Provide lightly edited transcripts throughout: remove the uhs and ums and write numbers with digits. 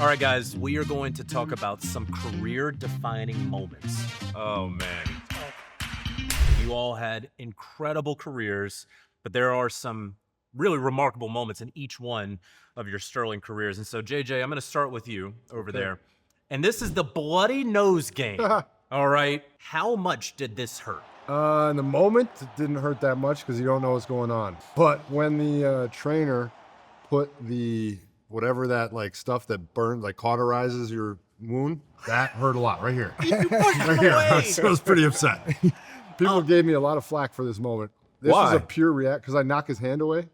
All right, guys, we are going to talk about some career-defining moments. Oh, man. You all had incredible careers, but there are some really remarkable moments in each one of your sterling careers. And so, JJ, I'm going to start with you over there. And this is the bloody nose game. All right. How much did this hurt? In the moment, it didn't hurt that much because you don't know what's going on. But when the trainer put the whatever that like stuff that burns, like cauterizes your wound, that hurt a lot right here. Right here. I was pretty upset. People gave me a lot of flack for this moment. This was a pure react because I knocked his hand away.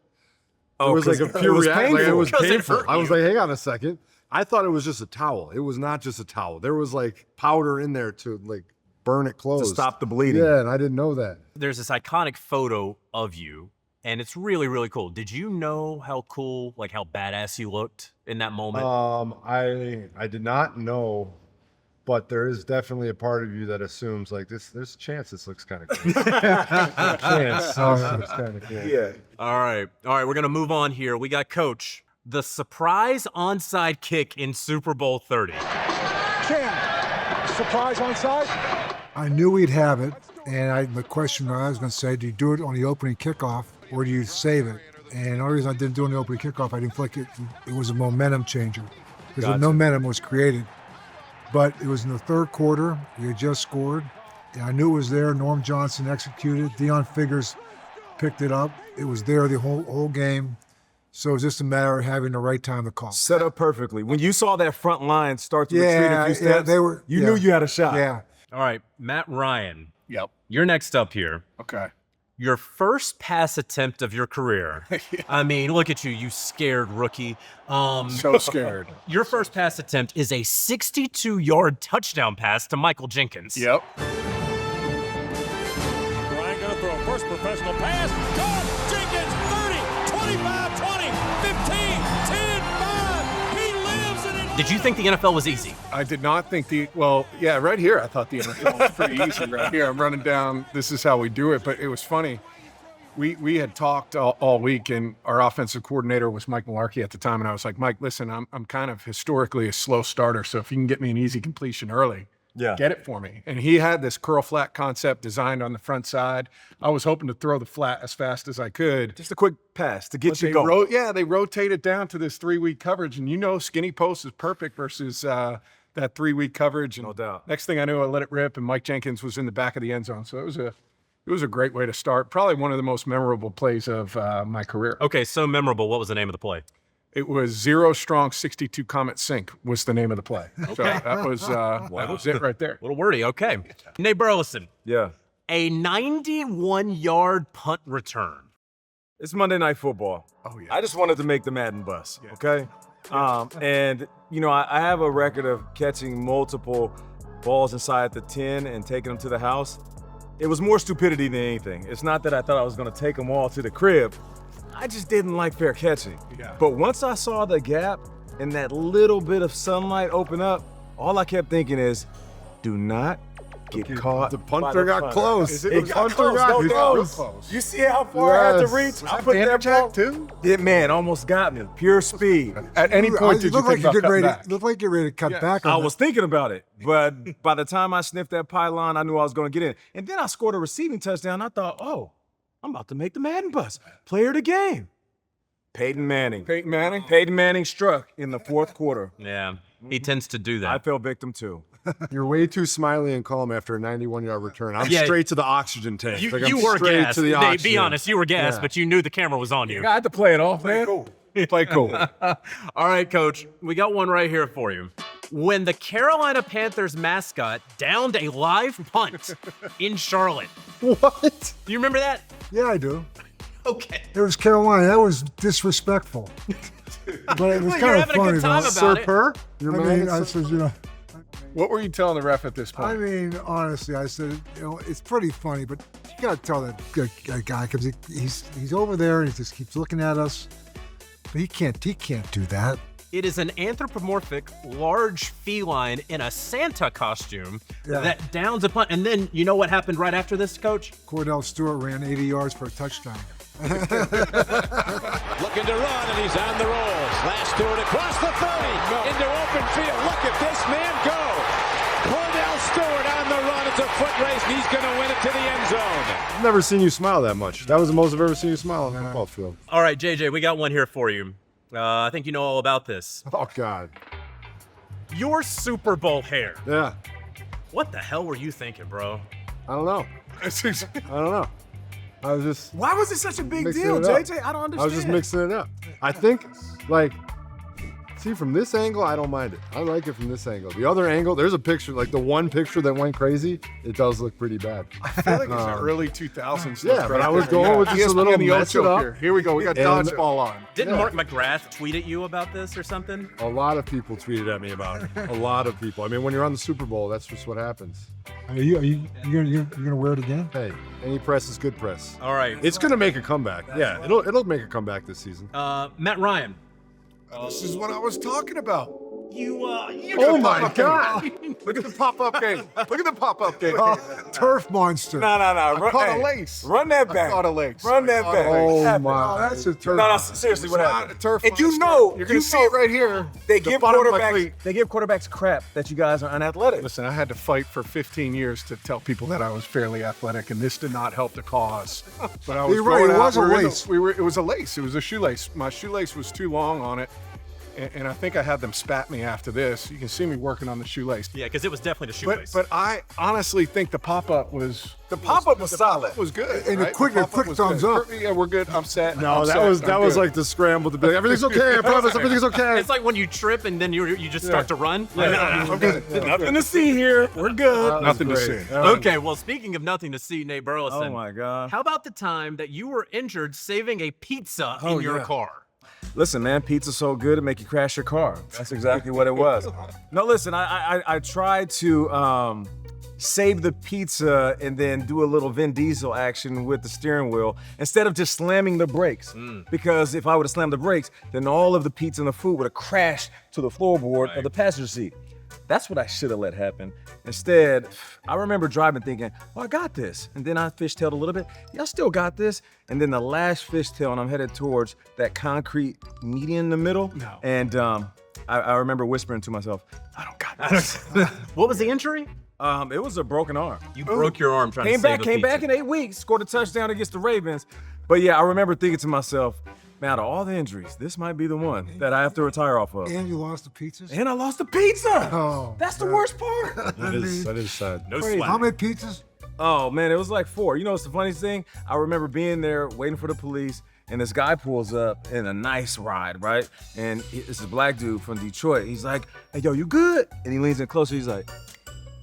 Oh, it was like a pure react. Like, it was painful. I was like, hang on a second. I thought it was just a towel. It was not just a towel. There was like powder in there to like burn it closed. To stop the bleeding. Yeah, and I didn't know that. There's this iconic photo of you, and it's really, really cool. Did you know how cool, like how badass you looked in that moment? I did not know, but there is definitely a part of you that assumes like this. There's a chance this looks kind of cool. Looks kind of cool. Yeah. All right, we're gonna move on here. We got Coach. The surprise onside kick in Super Bowl 30. Ken, surprise onside? I knew we'd have it, and the question I was going to say, do you do it on the opening kickoff or do you save it? And the only reason I didn't do it on the opening kickoff, I didn't feel like it was a momentum changer because the momentum was created. But it was in the third quarter. We had just scored. And I knew it was there. Norm Johnson executed. Deion Figures picked it up. It was there the whole game. So it was just a matter of having the right time to call. Set up perfectly. When you saw that front line start to retreat a few steps, you knew you had a shot. Yeah. All right, Matt Ryan. Yep. You're next up here. Okay. Your first pass attempt of your career. I mean, look at you, you scared rookie. So scared. Your first pass attempt is a 62-yard touchdown pass to Michael Jenkins. Yep. Ryan gonna throw a first professional pass. Caught! Jenkins, 30, 25, 20, 15, 10, 5. He lives in it. Did you think the NFL was easy? I did not think right here, I thought the NFL was pretty easy right here. I'm running down, this is how we do it, but it was funny. We had talked all week, and our offensive coordinator was Mike Mularkey at the time, and I was like, Mike, listen, I'm kind of historically a slow starter, so if you can get me an easy completion early, get it for me. And he had this curl flat concept designed on the front side. I was hoping to throw the flat as fast as I could. Just a quick pass to get you going. They rotated down to this 3-week coverage, and skinny post is perfect versus that 3-week coverage. And no doubt. Next thing I knew, I let it rip, and Mike Jenkins was in the back of the end zone. So it was a great way to start. Probably one of the most memorable plays of my career. Okay, so memorable. What was the name of the play? It was 0 Strong 62 Comet Sink was the name of the play. So that was it right there. A little wordy. Okay. Nate Burleson. Yeah. A 91-yard punt return. It's Monday Night Football. Oh, yeah. I just wanted to make the Madden bus, okay? And, I have a record of catching multiple balls inside the 10 and taking them to the house. It was more stupidity than anything. It's not that I thought I was going to take them all to the crib. I just didn't like fair catching. Yeah. But once I saw the gap and that little bit of sunlight open up, all I kept thinking is, do not get caught. The punter got close. It got close. You see how far I had to reach? I put that ball too. It, man, almost got me. Pure speed. At any point, did you think about cutting back? Looked like you're ready to cut back on I was thinking about it, but by the time I sniffed that pylon, I knew I was going to get in. And then I scored a receiving touchdown. I thought, oh, I'm about to make the Madden bus. Player of the game. Peyton Manning. Peyton Manning struck in the fourth quarter. Yeah, he tends to do that. I fell victim too. You're way too smiley and calm after a 91-yard return. I'm straight to the oxygen tank. You I'm were straight gassed. to the oxygen. Be honest, you were gassed, but you knew the camera was on you. I had to play it off, man. Play cool. All right, Coach, we got one right here for you. When the Carolina Panthers mascot downed a live punt in Charlotte. What? Do you remember that? Yeah, I do. Okay. It was Carolina. That was disrespectful. But it was kind of funny, though. Sir Purr? I said, What were you telling the ref at this point? I mean, honestly, I said, it's pretty funny, but you got to tell that guy because he's over there and he just keeps looking at us. But he can't do that. It is an anthropomorphic, large feline in a Santa costume that downs a punt. And then you know what happened right after this, Coach? Cordell Stewart ran 80 yards for a touchdown. Looking to run, and he's on the roll. Slash Stewart across the 30, into open open field. Look at this man go. Cordell Stewart on the run. It's a foot race, and he's going to win it to the end zone. I've never seen you smile that much. That was the most I've ever seen you smile on a football field. All right, JJ, we got one here for you. I think you know all about this. Oh, God. Your Super Bowl hair. Yeah. What the hell were you thinking, bro? I don't know. I don't know. I was just Why was it such a big mixing deal, it up. JJ? I don't understand. I was just mixing it up. I think, like, see, from this angle, I don't mind it. I like it from this angle. The other angle, there's a picture, like the one picture that went crazy, it does look pretty bad. I feel like it's the early 2000s. Yeah, look but right I was there. going with just a ESPN little the mess it Ocho up. Here we go. We got And- dodgeball on. Didn't Yeah. Mark McGrath tweet at you about this or something? A lot of people tweeted at me about it. A lot of people. I mean, when you're on the Super Bowl, that's just what happens. Are you gonna wear it again? Hey, any press is good press. All right. It's gonna make a comeback. Yeah, it'll make a comeback this season. Matt Ryan. This is what I was talking about. Oh my God! Look at the pop-up game. Look at the pop-up game. Turf monster. No. I caught a lace. Run that I back. caught a lace. Run that I caught a back. lace. Oh my! That's a turf. No, seriously, what It's happened? not a turf And you monster. know, You're gonna you see know- it right here. They The give bottom of my quarterbacks. cleat. They give quarterbacks crap that you guys are unathletic. Listen, I had to fight for 15 years to tell people that I was fairly athletic, and this did not help the cause. But I was You're right, going it out, was a we were in the- lace. It was a lace. It was a shoelace. My shoelace was too long on it, and I think I had them spat me after this. You can see me working on the shoelace. Yeah, because it was definitely the shoelace. But I honestly think the pop-up was solid. was good. And the right? quick pop-up was thumbs good. up. Yeah, we're good. I'm set. No, I'm that set. was I'm good. like the scramble to be like, everything's okay. I promise, everything's okay. It's like when you trip and then you just start to run. I'm good. Nothing to see here. We're good. Nothing to great. see. Okay, well, speaking of nothing to see, Nate Burleson. Oh my God. How about the time that you were injured saving a pizza Oh, in your yeah. car? Listen, man, pizza's so good it make you crash your car. That's exactly what it was. No, listen, I tried to save the pizza and then do a little Vin Diesel action with the steering wheel instead of just slamming the brakes. Because if I would have slammed the brakes, then all of the pizza and the food would have crashed to the floorboard of the passenger seat. That's what I should have let happen. Instead, I remember driving thinking, oh, I got this. And then I fishtailed a little bit. Yeah, I still got this. And then the last fishtail, and I'm headed towards that concrete median in the middle. No. And I remember whispering to myself, I don't got this. What was the injury? It was a broken arm. You broke your arm trying to Came save back a pizza. in 8 weeks, scored a touchdown against the Ravens. But yeah, I remember thinking to myself, man, out of all the injuries, this might be the one that I have to retire off of. And you lost the pizzas? And I lost the pizza. Oh, That's the worst part. That is sad. No Crazy. sweat. How many pizzas? Oh man, it was like 4. You know what's the funniest thing? I remember being there waiting for the police, and this guy pulls up in a nice ride, right? And it's a black dude from Detroit. He's like, hey, yo, you good? And he leans in closer. He's like,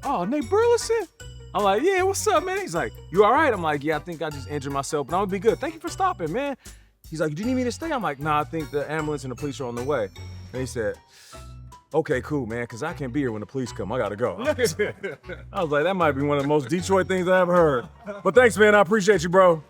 oh, Nate Burleson? I'm like, yeah, what's up, man? He's like, you all right? I'm like, yeah, I think I just injured myself, but I'm gonna be good. Thank you for stopping, man. He's like, do you need me to stay? I'm like, nah, I think the ambulance and the police are on the way. And he said, okay, cool, man, because I can't be here when the police come. I gotta go. I was like, that might be one of the most Detroit things I ever heard. But thanks, man. I appreciate you, bro.